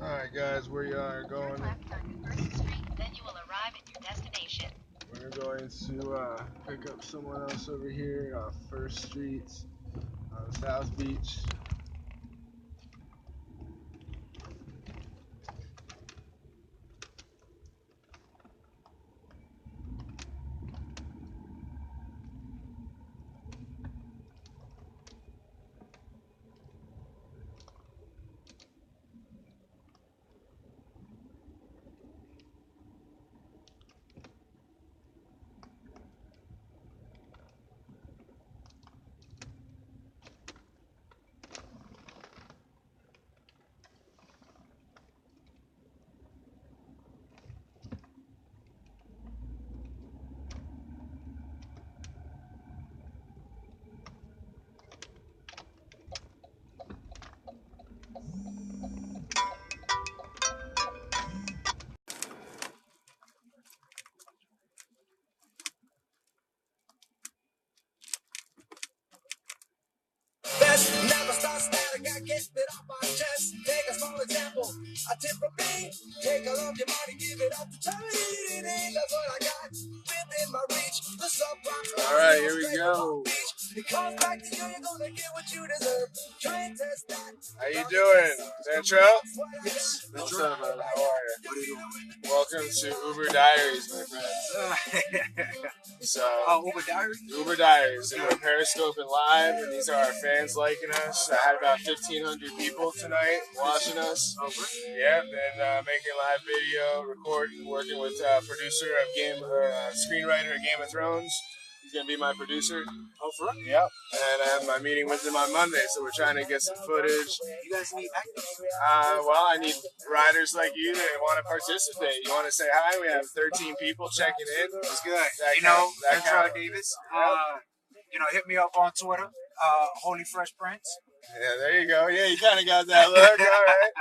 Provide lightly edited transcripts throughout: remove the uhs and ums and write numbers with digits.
Alright guys, we are going. Then you will arrive at your destination. We're going to pick up someone else over here off First Street on South Beach. Never start static, I get it off my chest. Take a small example, a tip from me. Take all of your money, give it up to charity. That's what I got within my reach. The subrock. Alright, here we go. It comes back to you, you're gonna get what you deserve. Try and test that. How you doing? Ventrell? Yes. What's up, brother? How are you? What are you doing? Welcome to Uber Diaries, my friend. So, Uber Diary? Uber Diaries, and we're periscoping live, and these are our fans liking us. I had about 1,500 people tonight watching us. Oh, really? Yep, and making live video, recording, working with producer of screenwriter of Game of Thrones. He's gonna be my producer. Oh, for real? Yep. And I have my meeting with him on Monday, so we're trying to get some footage. You guys need actors? Well, I need writers like you that want to participate. You want to say hi? We have 13 people checking in. That's good. That Troy count. Davis. Hit me up on Twitter. Holy Fresh Prince. Yeah, there you go. Yeah, you kind of got that look. All right.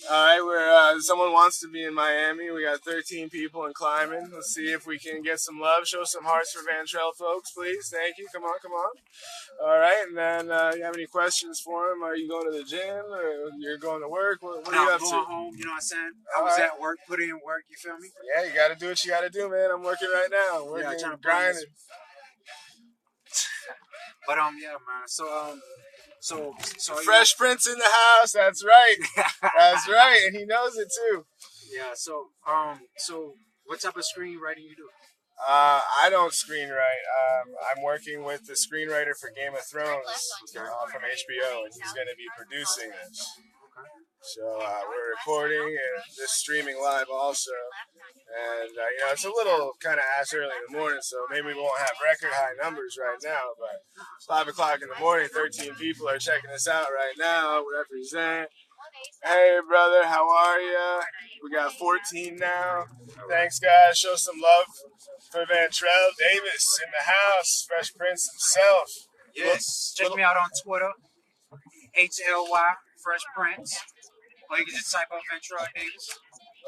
All right, someone wants to be in Miami. We got 13 people in climbing. Let's see if we can get some love. Show some hearts for Ventrell, folks, please. Thank you. Come on, come on. All right, and then you have any questions for him? Are you going to the gym or you're going to work? What are you up going to? home, you know what I'm saying? I was at work, put in work, you feel me? Yeah, you got to do what you got to do, man. I'm working right now. I'm working, trying to grinding. But yeah, man. So Fresh Prince in the house. That's right. That's right, and he knows it too. Yeah. So what type of screenwriting you do? I don't screenwrite. I'm working with the screenwriter for Game of Thrones from HBO, and he's going to be producing this. So we're recording and just streaming live also. And, it's a little kind of ass early in the morning, so maybe we won't have record high numbers right now. But 5 o'clock in the morning, 13 people are checking us out right now. We represent. Hey, brother, how are you? We got 14 now. Thanks, guys. Show some love for Ventrell Davis in the house. Fresh Prince himself. Yes. Check me out on Twitter. HLY Fresh Prince. Or you can just type up Ventrell Davis.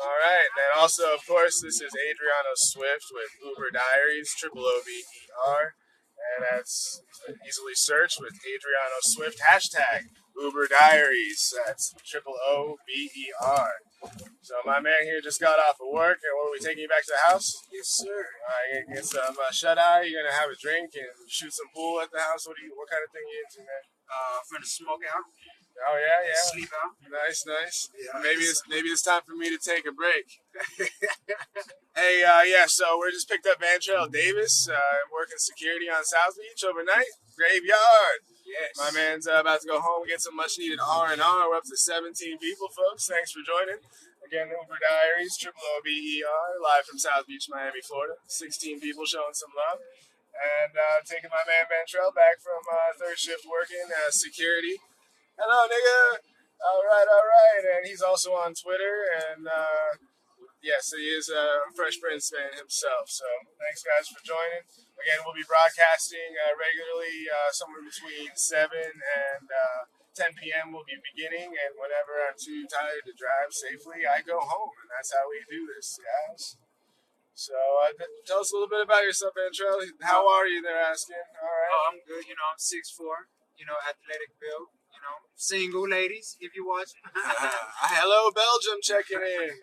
All right. And also, of course, this is Adrianoswift with Uber Diaries, OOBER. And that's easily searched with Adrianoswift. Hashtag Uber Diaries. That's OOBER. So my man here just got off of work, and what are we taking you back to the house? Yes, sir. All right, get some shut-eye. You're gonna have a drink and shoot some pool at the house. What kind of thing you into, man? Finna smoke out. Oh yeah. Sleep out. Nice. Yeah, Maybe it's time for me to take a break. Hey, so we just picked up Ventrell Davis, working security on South Beach overnight. Graveyard. Yes. My man's about to go home and get some much-needed R&R. We're up to 17 people, folks. Thanks for joining. Again, Uber Diaries, OOBER, live from South Beach, Miami, Florida. 16 people showing some love. And taking my man Ventrell back from third shift working security. Hello, nigga. All right. And he's also on Twitter. And, yes, he is a Fresh Prince fan himself. So thanks, guys, for joining. Again, we'll be broadcasting regularly somewhere between 7 and 10 p.m. we'll be beginning. And whenever I'm too tired to drive safely, I go home. And that's how we do this, guys. So tell us a little bit about yourself, Ventrell. How are you? They're asking. All right. I'm good. I'm 6'4", athletic build. single ladies, if you watch. Hello, Belgium, checking in.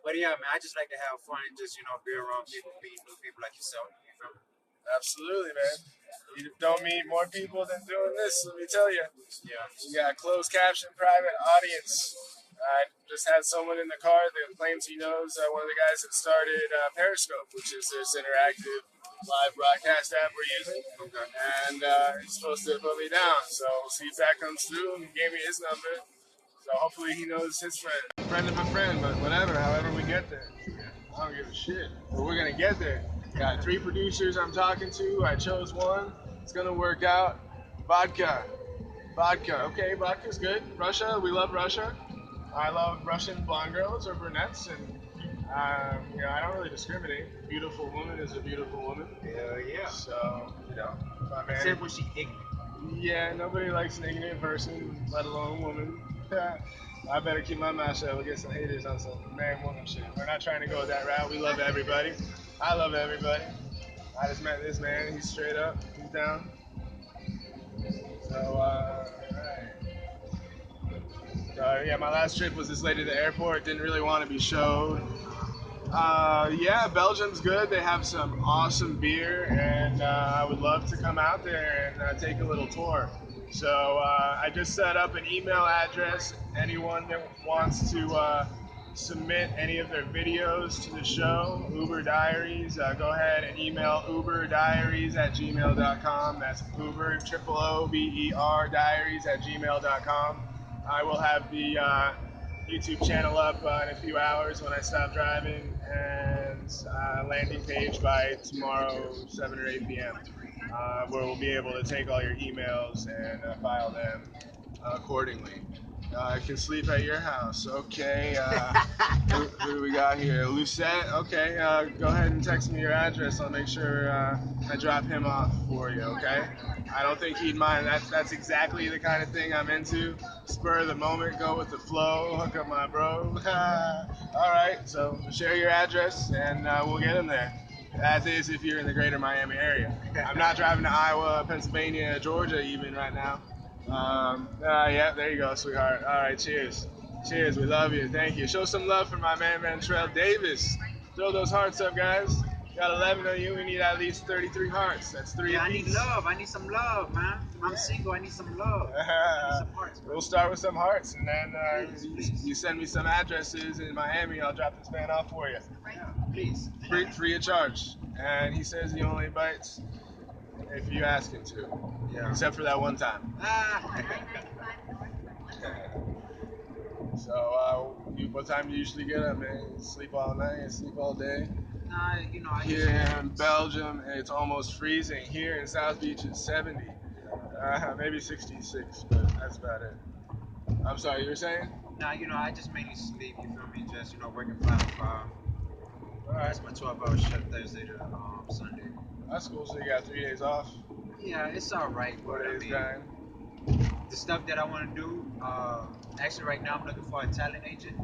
But yeah, man, I just like to have fun and just be around people, meet new people like yourself. You feel me? Absolutely, man. You don't meet more people than doing this, let me tell you. Yeah. You got a closed caption private audience. I just had someone in the car that claims he knows one of the guys that started Periscope, which is this interactive live broadcast app we're using. Okay. And he's supposed to put me down, so we'll see if that comes through. He gave me his number, so hopefully he knows his friend. Friend of a friend, but whatever, however we get there. I don't give a shit, but we're gonna get there. Got 3 producers I'm talking to. I chose one. It's gonna work out. Vodka. Okay, vodka's good. Russia, we love Russia. I love Russian blonde girls or brunettes, and I don't really discriminate. Beautiful woman is a beautiful woman. Hell yeah. So, my man. Except when she ignorant. Yeah, nobody likes an ignorant person, let alone woman. I better keep my mouth shut. We'll get some haters on some man-woman shit. We're not trying to go that route. We love everybody. I love everybody. I just met this man. He's straight up. He's down. So, yeah, my last trip was this lady to the airport. Didn't really want to be showed. Yeah, Belgium's good. They have some awesome beer, and I would love to come out there and take a little tour. So I just set up an email address. Anyone that wants to submit any of their videos to the show, Uber Diaries, go ahead and email uberdiaries@gmail.com. That's Uber, OOBER, diaries@gmail.com. I will have the YouTube channel up in a few hours when I stop driving, and landing page by tomorrow, 7 or 8 p.m., where we'll be able to take all your emails and file them accordingly. I can sleep at your house. Okay. Who do we got here? Lucette. Okay. Go ahead and text me your address. I'll make sure I drop him off for you. Okay. I don't think he'd mind. That's exactly the kind of thing I'm into. Spur of the moment, go with the flow. Hook up my bro. All right. So share your address and we'll get him there. As is if you're in the greater Miami area. I'm not driving to Iowa, Pennsylvania, Georgia even right now. Yeah, there you go, sweetheart. All right, cheers. Cheers, we love you. Thank you. Show some love for my man, Mantrell Davis. Throw those hearts up, guys. Got 11 of you. We need at least 33 hearts. That's 3 Yeah, I apiece. need love. I need some love, man. I'm single. I need some love. I need some hearts, bro. We'll start with some hearts, and then Please. you send me some addresses in Miami. I'll drop this man off for you. Yeah, please. Free of charge. And he says he only bites if you ask him to. Yeah. Except for that one time. So, what time do you usually get up, man? You sleep all night, sleep all day? Nah, I Here in Belgium, it's almost freezing. Here in South Beach, it's 70. Maybe 66, but that's about it. I'm sorry, you were saying? Nah, I just mainly sleep, you feel me? Just, working 5 to 5. Alright. That's my 12-hour shift Thursday to Sunday. That's cool, so you got 3 days off? Yeah, it's alright, but 4 days grind? the stuff that I want to do, actually right now I'm looking for a talent agent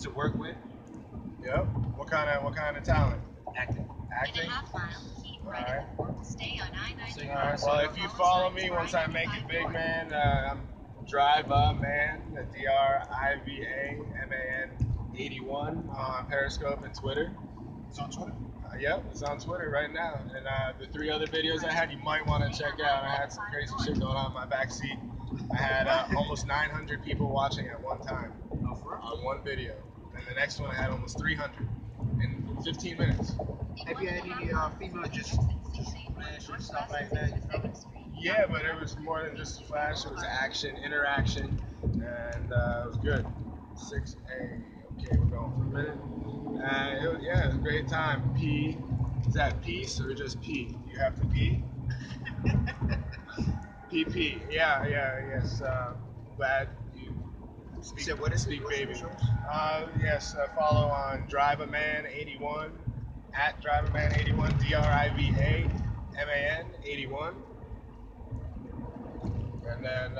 to work with. Yep. What kind of talent? Acting. Acting? In a half mile, keep right Alright. and stay on I-95. Alright, well, if you follow me, once I make it big, man, I'm Drive Up Man, the DRIVAMAN 81 on Periscope and Twitter. It's on Twitter. Yep, it's on Twitter right now. And the 3 other videos I had, you might want to check out. I had some crazy shit going on in my backseat. I had almost 900 people watching at one time on one video. And the next one I had almost 300 in 15 minutes. Have you had any female just flash and stuff like that? You feel me? Yeah, but it was more than just a flash. It was action, interaction, and it was good. 6A. Okay, we're going for a minute. It was a great time. P. Is that peace or just P? You have to pee? PP. Yes. Glad you speak. So what is speak it? baby. Yes. Follow on DriveAman81 at DriveAman81 DRIVAMAN 81. And then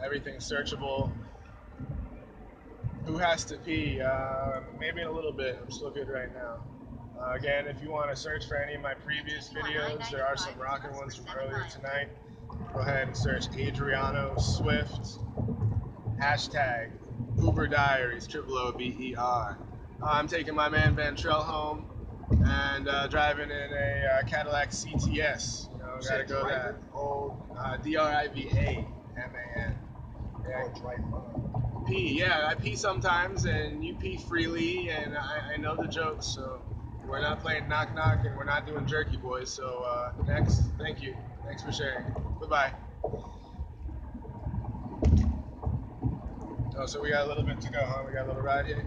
everything's searchable. Who has to pee? Maybe in a little bit. I'm still good right now. Again, if you want to search for any of my previous videos, there are some rockin' ones from earlier tonight. Go ahead and search Adrianoswift. Hashtag Uber Diaries, OOBER. I'm taking my man Ventrell home and driving in a Cadillac CTS. You know, gotta go that old DRIVAMAN. Yeah. Pee, yeah, I pee sometimes, and you pee freely, and I know the jokes, so we're not playing knock knock, and we're not doing jerky boys. So next, thank you, thanks for sharing. Goodbye. Oh, so we got a little bit to go, huh? We got a little ride here.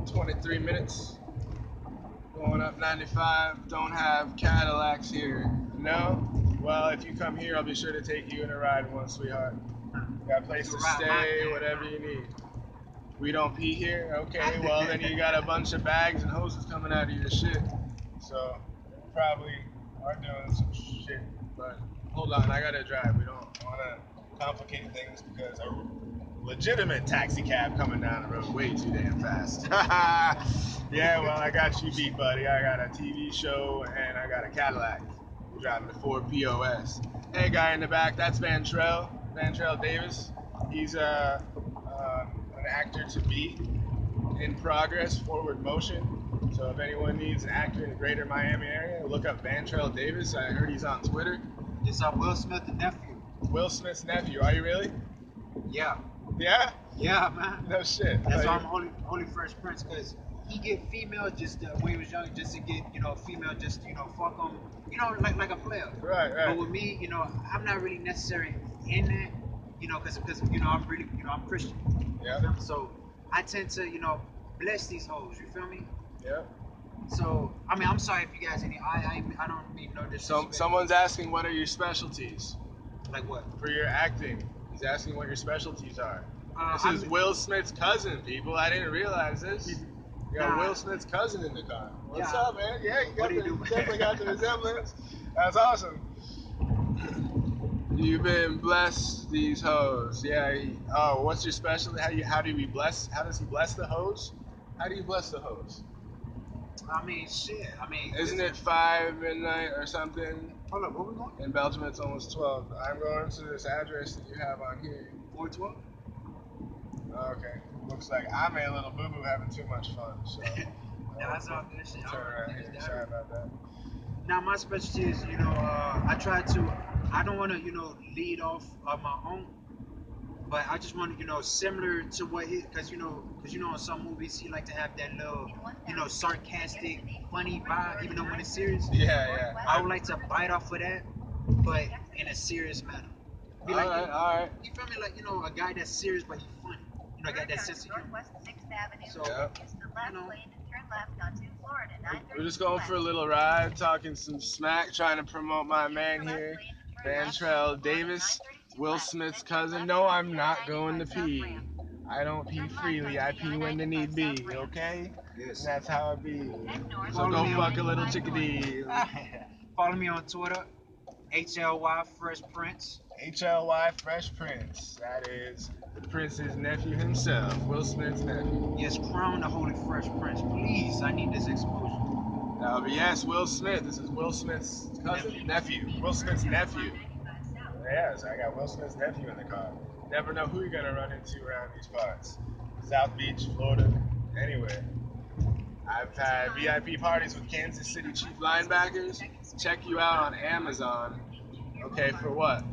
23 minutes. Going up 95. Don't have Cadillacs here. No? Well, if you come here, I'll be sure to take you in a ride once, sweetheart. Got a place to stay, whatever you need. We don't pee here? Okay, well, then you got a bunch of bags and hoses coming out of your shit. So, you probably are doing some shit. But hold on, I gotta drive. We don't want to complicate things because a legitimate taxi cab coming down the road way too damn fast. Yeah, well, I got you beat, buddy. I got a TV show and I got a Cadillac. We're driving the Ford POS. Hey, guy in the back, that's Ventrell Davis. He's an actor to be in progress, forward motion. So if anyone needs an actor in the greater Miami area, look up Ventrell Davis. I heard he's on Twitter. It's Will Smith's nephew. Will Smith's nephew. Are you really? Yeah. Yeah? Yeah, man. No shit. That's why I'm Holy Fresh Prince, because he get female just when he was young, just to get, female just, fuck him, like a player. Right. But with me, I'm not really necessarily in that, because I'm really, I'm Christian. Yeah. You feel me? So I tend to, bless these hoes. You feel me? Yeah. So I mean, I'm sorry if you guys I don't mean no disrespect. Someone's asking what are your specialties? Like what? For your acting. He's asking what your specialties are. This is I'm, Will Smith's cousin, people. I didn't realize this. You got Will Smith's cousin in the car. What's up, man? Yeah, you definitely got the resemblance. That's awesome. You've been blessed these hoes. Yeah. What's your specialty? How do we bless? How does he bless the hoes? How do you bless the hoes? I mean, shit. I mean, isn't it 5 midnight or something? Hold up, where we going? In Belgium, it's almost 12. I'm going to this address that you have on here. 412? Okay. Looks like I made a little boo-boo having too much fun. So, that's all good shit. Turn around here. Sorry about that. Now, my specialty is, I don't want to, lead off on my own, but I just want to, similar to what because in some movies he like to have that little, sarcastic, funny vibe, even though when it's serious. Yeah. I would like to bite off of that, but in a serious manner. Be all right. You feel me? Like, a guy that's serious, but he's funny. Got that sense of humor. So, we're just going for a little ride, talking some smack, trying to promote my man here, Ventrell Davis, Will Smith's cousin. No, I'm not going to pee. I don't pee freely. I pee when the need be, okay? Yes. And that's how it be. So go fuck a little chickadee. Follow me on Twitter, HLY Fresh Prince. HLY Fresh Prince. That is the prince's nephew himself, Will Smith's nephew. Yes, crown the Holy Fresh Prince. Please, I need this exposure. Yes, Will Smith. This is Will Smith's cousin, nephew. Will Smith's nephew. Yes, I got Will Smith's nephew in the car. Never know who you're gonna run into around these parts. South Beach, Florida, anywhere. I've had VIP parties with Kansas City Chief linebackers. Check you out on Amazon. Okay, for what?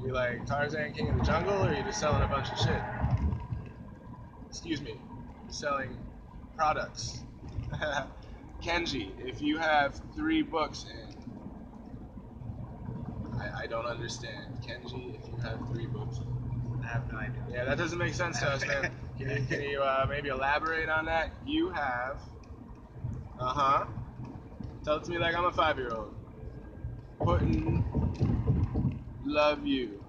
You like Tarzan King of the Jungle, or are you just selling a bunch of shit? Excuse me, you're selling products. Kenji, if you have 3 books in, I don't understand. Kenji, if you have 3 books in. I have no idea. Yeah, that doesn't make sense to us, man. Can you maybe elaborate on that? You have, tell it to me like I'm a 5-year-old. Putin, love you.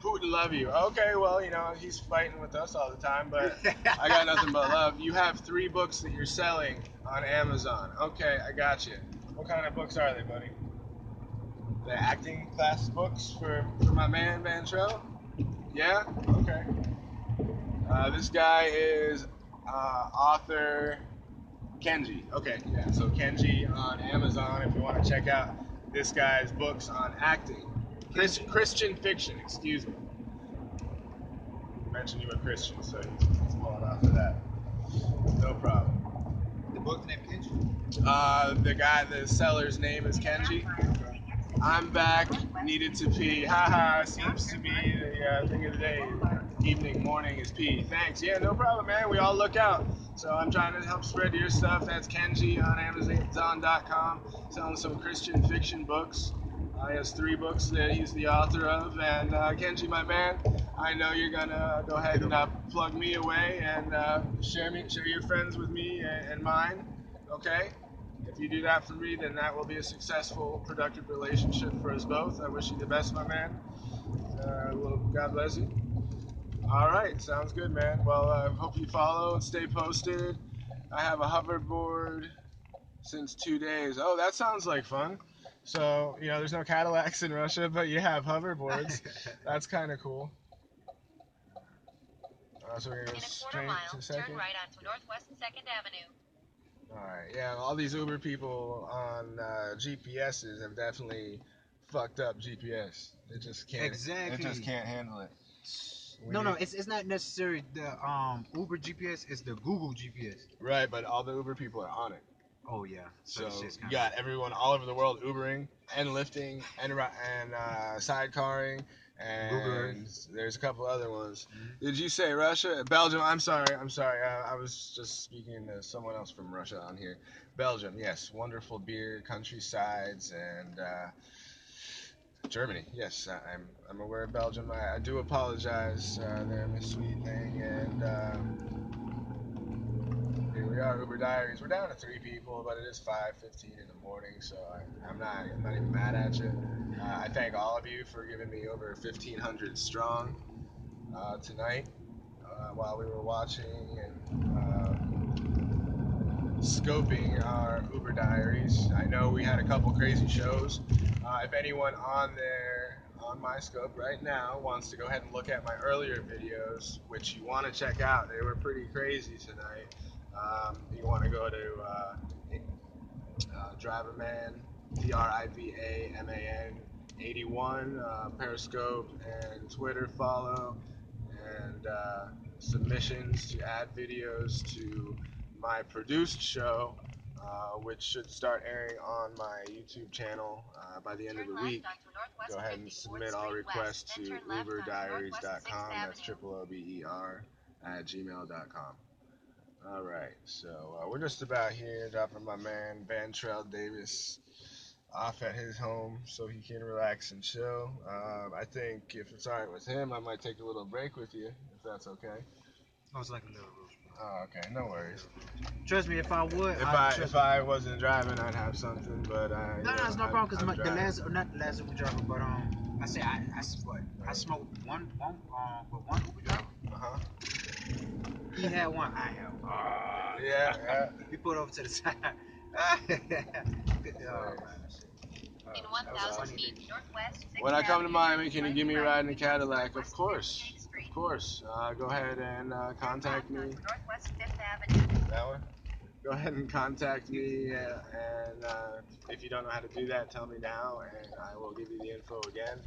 Putin, love you. Okay, well, he's fighting with us all the time, but I got nothing but love. You have 3 books that you're selling on Amazon. Okay, I got you. What kind of books are they, buddy? The acting class books for my man, Ventrell? Yeah? Okay. This guy is author Kenji. Okay, yeah, so Kenji on Amazon if you want to check out this guy's books on acting. Christian fiction, excuse me. I mentioned you were Christian, so he's pulling off of that. No problem. The book's named Kenji? The seller's name is Kenji. I'm back, needed to pee. Haha, seems to be the thing of the day. Evening, morning is pee. Thanks. Yeah, no problem, man. We all look out. So I'm trying to help spread your stuff. That's Kenji on Amazon.com, selling some Christian fiction books. He has 3 books that he's the author of. And Kenji, my man, I know you're gonna go ahead and plug me away and share your friends with me and mine. Okay? If you do that for me, then that will be a successful, productive relationship for us both. I wish you the best, my man. God bless you. All right, sounds good, man. Well, I hope you follow and stay posted. I have a hoverboard since 2 days. Oh, that sounds like fun. So, there's no Cadillacs in Russia, but you have hoverboards. That's kind of cool. So we're going to go In a quarter straight mile, to turn second. right onto Northwest 2nd Avenue. Alright, yeah, all these Uber people on GPSs have definitely fucked up GPS. It just can't. Exactly. It just can't handle it. No, it's not necessarily the Uber GPS. It's the Google GPS. Right, but all the Uber people are on it. Oh yeah. So you got everyone all over the world Ubering and lifting and sidecarring, and there's a couple other ones. Mm-hmm. Did you say Russia? Belgium? I'm sorry. I was just speaking to someone else from Russia on here. Belgium, yes, wonderful beer, countrysides, and Germany. Yes, I'm aware of Belgium. I do apologize there, Miss Sweet Thing, and here we are, Uber Diaries. We're down to 3 people, but it is 5:15 in the morning, so I'm not even mad at you. I thank all of you for giving me over 1,500 strong tonight while we were watching and scoping our Uber Diaries. I know we had a couple crazy shows. If anyone on my scope right now wants to go ahead and look at my earlier videos, which you want to check out, they were pretty crazy tonight. You want to go to Driverman, DRIVAMAN 81, Periscope and Twitter follow, and submissions to add videos to my produced show, which should start airing on my YouTube channel by the end of the week. Go ahead and submit all requests to uberdiaries.com. That's OOBER@gmail.com. All right, so we're just about here, dropping my man Bantrell Davis off at his home so he can relax and chill. I think if it's all right with him, I might take a little break with you, if that's okay. I was like a little rude. Oh, okay, no worries. Trust me, if I would, if I wasn't driving, I'd have something, but no, it's no problem because the last, not the last Uber driver, but I say I smoked one with one Uber driver. He had one, I had one. Yeah. We pulled over to the side. In 1,000 feet northwest. When I come to Miami, can you give me a ride in a Cadillac? Of course. Go ahead and contact me. Northwest 5th Avenue. That one? Go ahead and contact me, and if you don't know how to do that, tell me now, and I will give you the info again.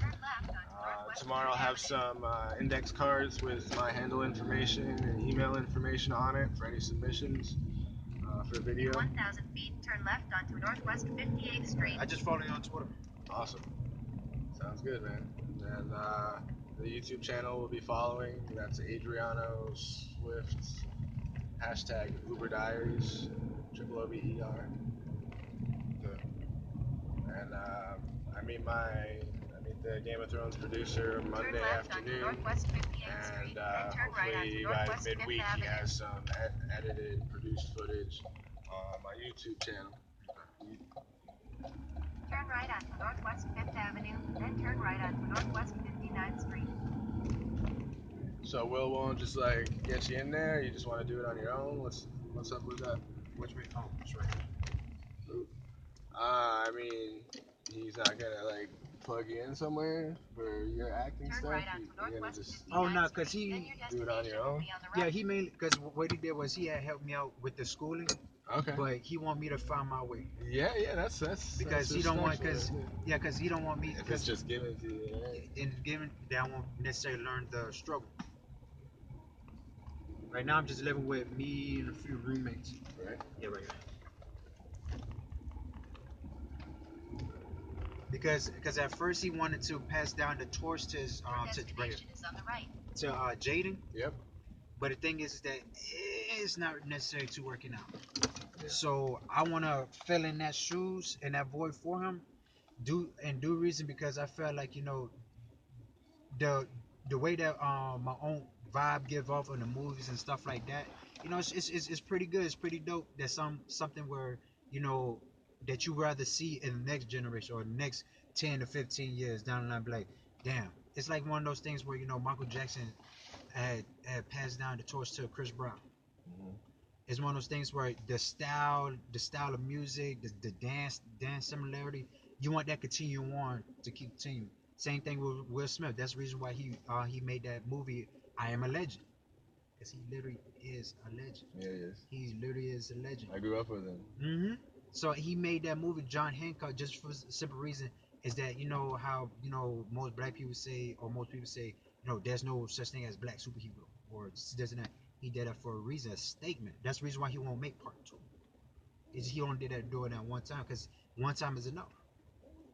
Tomorrow I'll have some index cards with my handle information and email information on it for any submissions for video. 1,000 feet, turn left onto Northwest 58th Street. I just followed you on Twitter. Awesome. Sounds good, man. And the YouTube channel will be following. That's Adrianoswift. Hashtag Uber Diaries, OOBER. And I meet the Game of Thrones producer Monday afternoon, and hopefully by midweek he has some edited, produced footage on my YouTube channel. Turn right onto Northwest 5th Avenue, then turn right onto Northwest 59th Street. So Will won't just get you in there? You just want to do it on your own? What's up with that? Which way? Oh, it's right here. I mean, he's not gonna plug you in somewhere for your acting Turn stuff. right onto You're gonna Northwest just 59th because Street, he then your do it on your destination will own. be on the right. Yeah, he mainly because what he did was he had helped me out with the schooling, Okay. But he want me to find my way. Yeah, that's Because he don't want, because he don't want me, if it's because just given to you, right? in given that I won't necessarily learn the struggle. Right now I'm just living with me and a few roommates. Right. Yeah, right. Because at first he wanted to pass down the torch to his Destination is on the right. to Jaden, Yep. but the thing is that it's not necessary to working out. Yeah. So I want to fill in that shoes and that void for him, do reason, because I felt like, the the way that my own vibe give off in the movies and stuff like that, it's pretty good. It's pretty dope. That's something where, you know that you rather see in the next generation or the next 10 to 15 years down the line. Be like, damn, it's like one of those things where, Michael Jackson had passed down the torch to Chris Brown. Mhm. It's one of those things where the style of music, the dance similarity, you want that continue on to keep continuing. Same thing with Will Smith. That's the reason why he made that movie I Am a Legend, because he literally is a legend. Yeah, he is. He literally is a legend. I grew up with him. Hmm. So he made that movie, John Hancock, just for the simple reason is that, how, most black people say, or most people say, there's no such thing as black superhero or this and that. He did that for a reason, a statement. That's the reason why he won't make part two. Is he only do it that one time, because one time is enough.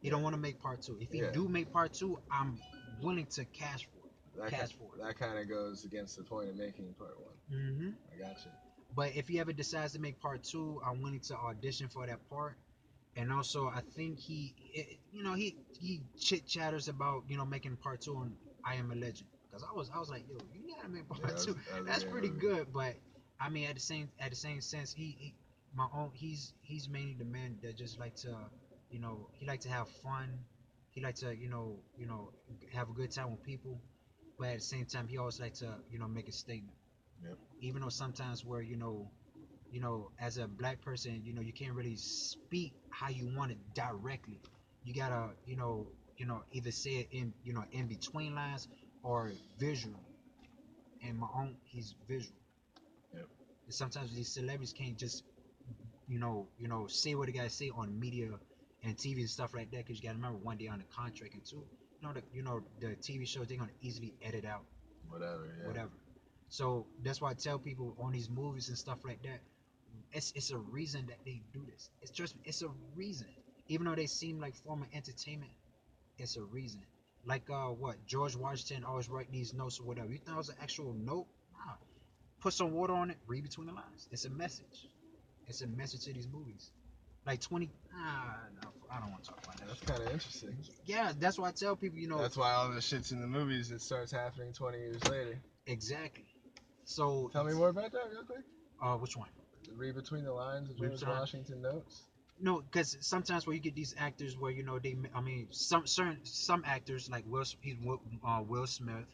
He don't want to make part two. If he do make part two, I'm willing to cash for it. That kind of goes against the point of making part one. Mm-hmm. I got you. But if he ever decides to make part two, I'm willing to audition for that part. And also, I think he chit chatters about, making part two on I Am a Legend, because I was like, yo, you gotta make part two. That's pretty good. But I mean, at the same sense, he's mainly the man that just like to, he like to have fun. He like to, have a good time with people. But at the same time, he always like to, make a statement. Yep. Even though sometimes where, as a black person, you can't really speak how you want it directly. You gotta, either say it in between lines or visually. And my own, he's visual. Yep. And sometimes these celebrities can't just, say what they gotta say on media and TV and stuff like that. Because you gotta remember, one day on the contract, and two, the TV shows, they're gonna easily edit out Whatever. Yeah. whatever. So that's why I tell people on these movies and stuff like that, it's a reason that they do this. It's a reason. Even though they seem like form of entertainment, it's a reason. Like what George Washington always write these notes or whatever. You think it was an actual note? Nah. Put some water on it. Read between the lines. It's a message. It's a message to these movies. Like 20. No, I don't want to talk about that. That's kind of interesting. Yeah, that's why I tell people. That's why all the shit's in the movies. It starts happening 20 years later. Exactly. So tell me more about that real quick. Which one? Read between the lines of George Washington notes. No, because sometimes where you get these actors where some actors like Will Smith,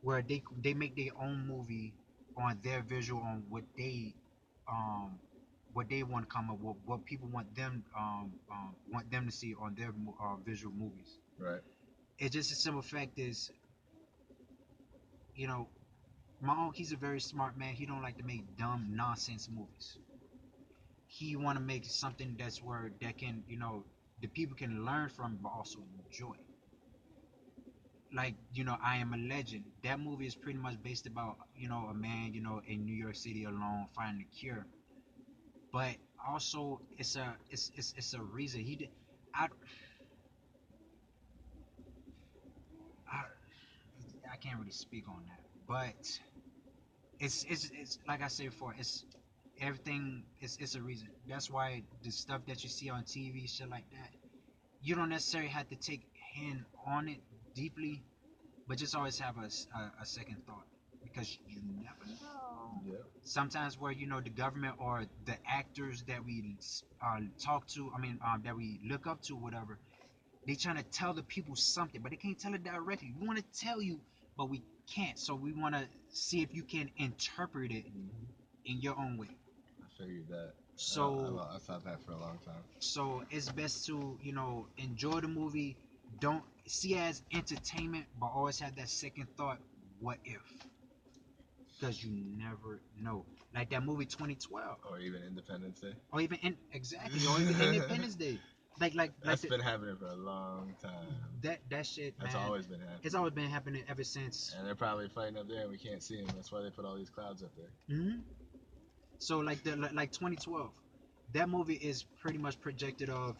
where they make their own movie on their visual, on what they want to come up with, what people want them to see on their visual movies. Right. It's just a simple fact is, he's a very smart man. He don't like to make dumb nonsense movies. He want to make something that can, the people can learn from but also enjoy. Like, I Am a Legend. That movie is pretty much based about, a man, in New York City alone finding a cure. But also it's a reason he did. I I, I can't really speak on that, but it's like I said before, it's everything. It's a reason. That's why the stuff that you see on TV, shit like that, you don't necessarily have to take hand on it deeply, but just always have a second thought, because you never know. Yeah. Sometimes where, the government or the actors that we talk to, that we look up to, whatever, they trying to tell the people something, but they can't tell it directly. We want to tell you, but we can't. So we want to see if you can interpret it in your own way. I figured that. So I thought that for a long time. So it's best to, enjoy the movie. Don't see it as entertainment, but always have that second thought. What if? because you never know. Like that movie 2012, Or even Independence Day. or even or even Independence Day. That's been happening for a long time. That shit, man. That's always been happening. It's always been happening ever since. And they're probably fighting up there, and we can't see them. That's why they put all these clouds up there. So like 2012, that movie is pretty much projected of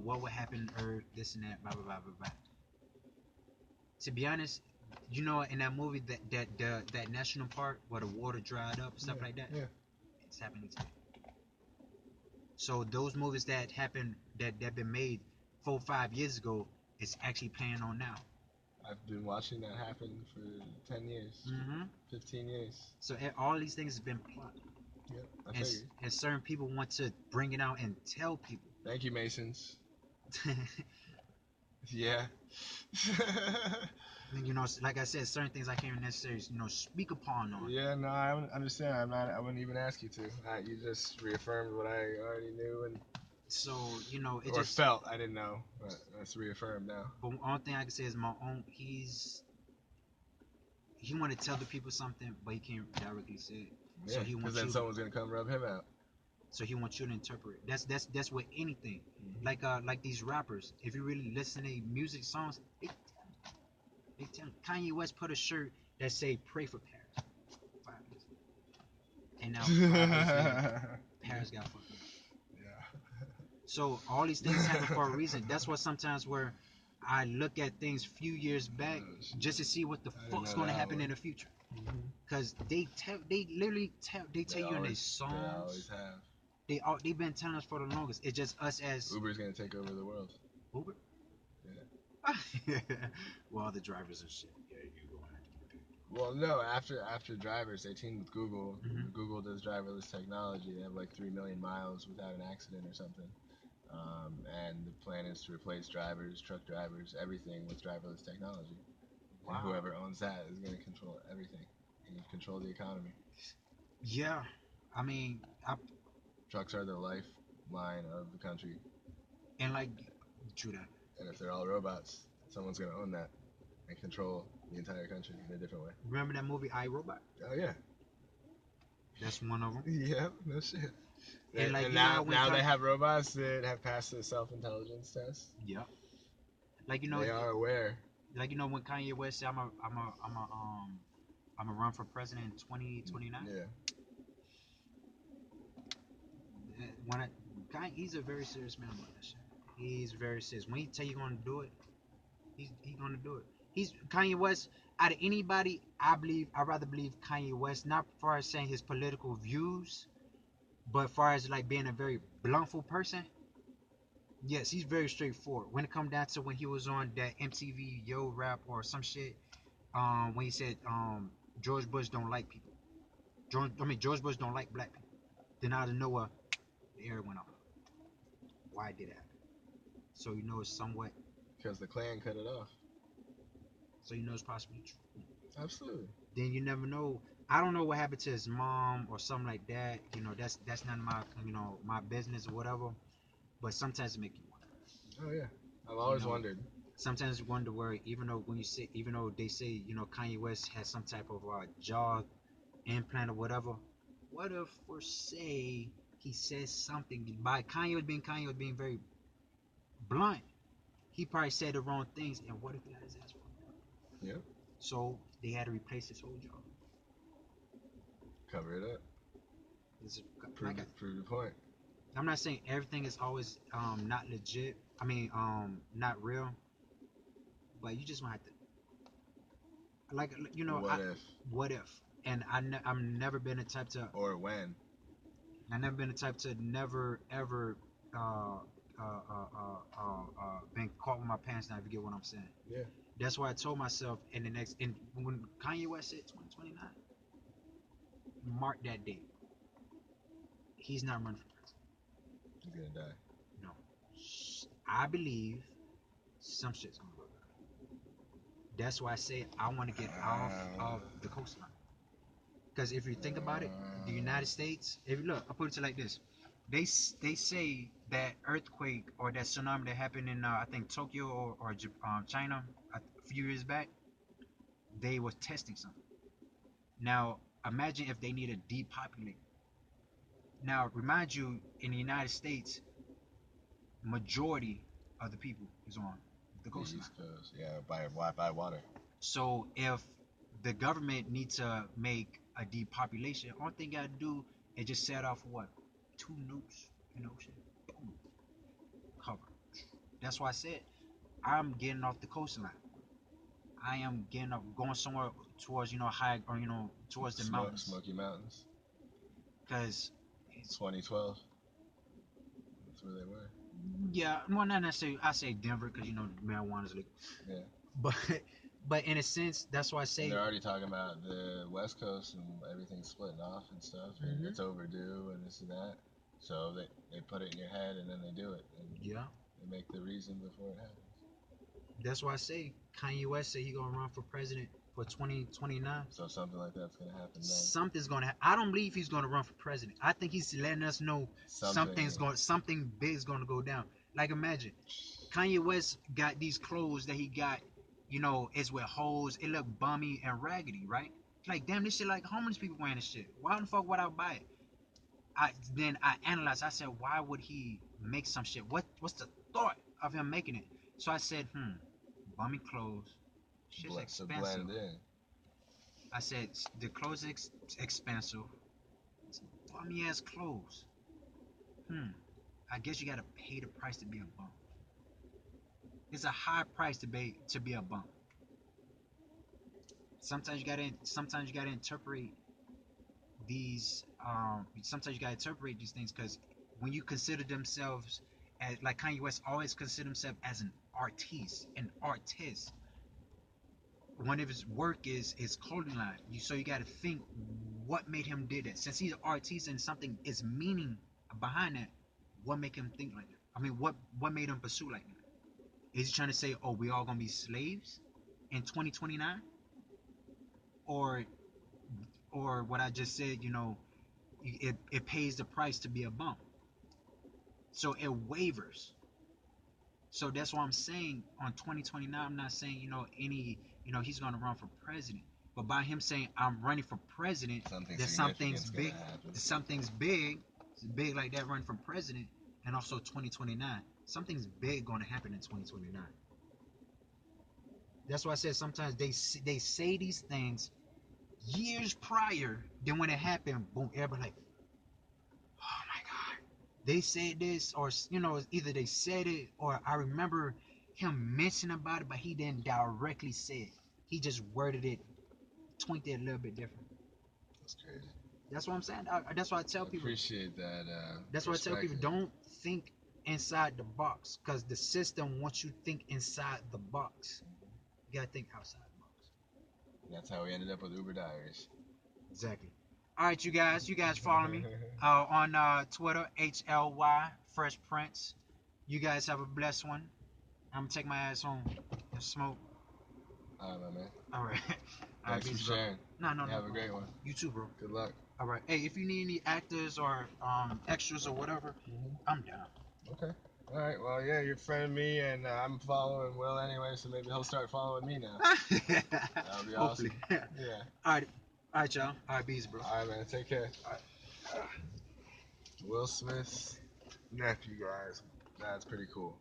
what would happen to Earth, this and that, blah blah blah blah blah. To be honest, in that movie that national park where the water dried up and stuff like that, it's happening today. So those movies that happened that been made 4-5 years ago, it's actually playing on now. I've been watching that happen for 10 years, 15 years. So all these things have been plotted. Yep, I figured. And certain people want to bring it out and tell people. Thank you, Masons. Yeah. Like I said, certain things I can't necessarily, speak upon on. Yeah, no, I understand. I wouldn't even ask you to. You just reaffirmed what I already knew and. So or felt. I didn't know, but that's reaffirmed now. But the only thing I can say is my own. He want to tell the people something, but he can't directly say it. Yeah, so he wants then someone's gonna come rub him out. So he wants you to interpret it. That's with anything. Like these rappers. If you really listen to music songs, they tell Kanye West put a shirt that say "Pray for Paris." 5 years ago. And now 5 years later, Paris got fucked up. Yeah. So all these things happen for a reason. That's why sometimes where I look at things few years back just to see what the fuck's going to happen in the future. Because they literally tell you in their songs. They always have. They've been telling us for the longest. It's just us as Uber's gonna take over the world. Uber. Yeah. Well, the drivers and shit. Yeah, you going to have to get paid. Well, no. After drivers, they teamed with Google. Google does driverless technology. They have like 3 million miles without an accident or something. And the plan is to replace drivers, truck drivers, everything with driverless technology. Wow. And whoever owns that is going to control everything and control the economy. Yeah, I mean, trucks are the lifeline of the country. And true that. And if they're all robots, someone's going to own that and control the entire country in a different way. Remember that movie I, Robot? Oh yeah. That's one of them. Yeah, no shit. And now they have robots that have passed the self-intelligence test. Yeah. They are aware. When Kanye West said, I'm a run for president in 2029. Yeah. He's a very serious man about that shit. He's very serious. When he tell you gonna do it, he's gonna do it. Kanye West. Out of anybody, I'd rather believe Kanye West, not far as saying his political views, but far as being a very bluntful person. Yes, he's very straightforward. When it comes down to when he was on that MTV Yo Rap or some shit, when he said George Bush don't like people. George Bush don't like black people. Then out of nowhere, the air went off. Why did it happen? So it's somewhat. Because the Klan cut it off. So it's possibly true. Absolutely. Then you never know. I don't know what happened to his mom or something like that. That's none of my my business or whatever. But sometimes it makes you wonder. Oh yeah, I've always wondered. Sometimes you wonder where even though they say Kanye West has some type of jaw implant or whatever. What if for say he says something by Kanye being very blunt? He probably said the wrong things, and what if he got his ass wrong? Yeah. So they had to replace his whole jaw. Cover it up. Prove the point. I'm not saying everything is always not legit. I mean, not real. But you just want to What if? And I've never been the type to. Or when. I've never been the type to never ever been caught with my pants down. If you get what I'm saying. Yeah. That's why I told myself when Kanye West said 2029, mark that date. He's not running for president. He's gonna die. No. I believe some shit's gonna go down. That's why I say I want to get off of the coastline. Because if you think about it, the United States, I'll put it to like this. They say that earthquake or that tsunami that happened in I think Tokyo or China a few years back, they were testing something. Now Imagine if they need to depopulate. Now, remind you, in the United States, majority of the people is on the The coastline. East Coast, yeah, by water. So if the government needs to make a depopulation, all thing gotta do is just set off what? 2 nukes in the ocean. Boom. Cover. That's why I said I'm getting off the coastline. I am getting up, going somewhere towards high or towards the mountains, Smoky Mountains. because 2012. That's where they were. yeah, well not necessarily. I say Denver because marijuana's legal, Yeah. but but in a sense that's why I And say they're already talking about the West Coast and everything splitting off and stuff, and Mhm. it's overdue and this and that. So they put it in your head and then they do it, and yeah, they make the reason before it happens. that's why I say Kanye West said he gonna run for president for 2029. So something like that's gonna happen then. Something's gonna. I don't believe he's gonna run for president. I think he's letting us know something big's gonna go down. Like imagine, Kanye West got these clothes that he got, it's with holes. It look bummy and raggedy, right? Like damn, this shit like homeless people wearing this shit. Why the fuck would I buy it? I analyzed. I said, why would he make some shit? What's the thought of him making it? So I said, bummy clothes, shit's To expensive. blend in. I said the clothes expensive. Bummy ass clothes. I guess you gotta pay the price to be a bum. It's a high price to be a bum. Sometimes you gotta interpret these sometimes you gotta interpret these things because when you consider themselves as like Kanye West always considered himself as an artist. One of his work is his clothing line. So you gotta think what made him did it. Since he's an artist and something is meaning behind that, what made him think like that? I mean what made him pursue like that? Is he trying to say, oh, we all gonna be slaves in 2029? Or what I just said, it pays the price to be a bum. So it wavers. So that's why I'm saying on 2029, I'm not saying, he's gonna run for president. But by him saying I'm running for president, there's something's big. Something's big. It's big like that running for president, and also 2029. Something's big gonna happen in 2029. That's why I said sometimes they say these things years prior. Then when it happened, boom, everybody like, oh my god, they said this, or either they said it, or I remember him mentioning about it, but he didn't directly say it. He just worded it, tweaked it a little bit different. That's crazy. That's what I'm saying. That's why I tell people. Appreciate that. That's why I tell people don't think inside the box because the system wants you to think inside the box. You gotta think outside the box. That's how we ended up with Uber Diaries. Exactly. All right, you guys. You guys follow me on Twitter, HLY Fresh Prince. You guys have a blessed one. I'm gonna take my ass home and smoke. All right, my man. All right. All right, Thanks for peace, bro. sharing. No. Have a great one. You too, bro. Good luck. All right. Hey, if you need any actors or extras or whatever, I'm down. Okay. All right. Well, yeah, you're a friend of me, and I'm following Will anyway, so maybe he'll start following me now. That'll be Hopefully. awesome. Yeah. All right, y'all. All right, peace, bro. All right, man. Take care. All right. Will Smith's nephew, guys. That's pretty cool.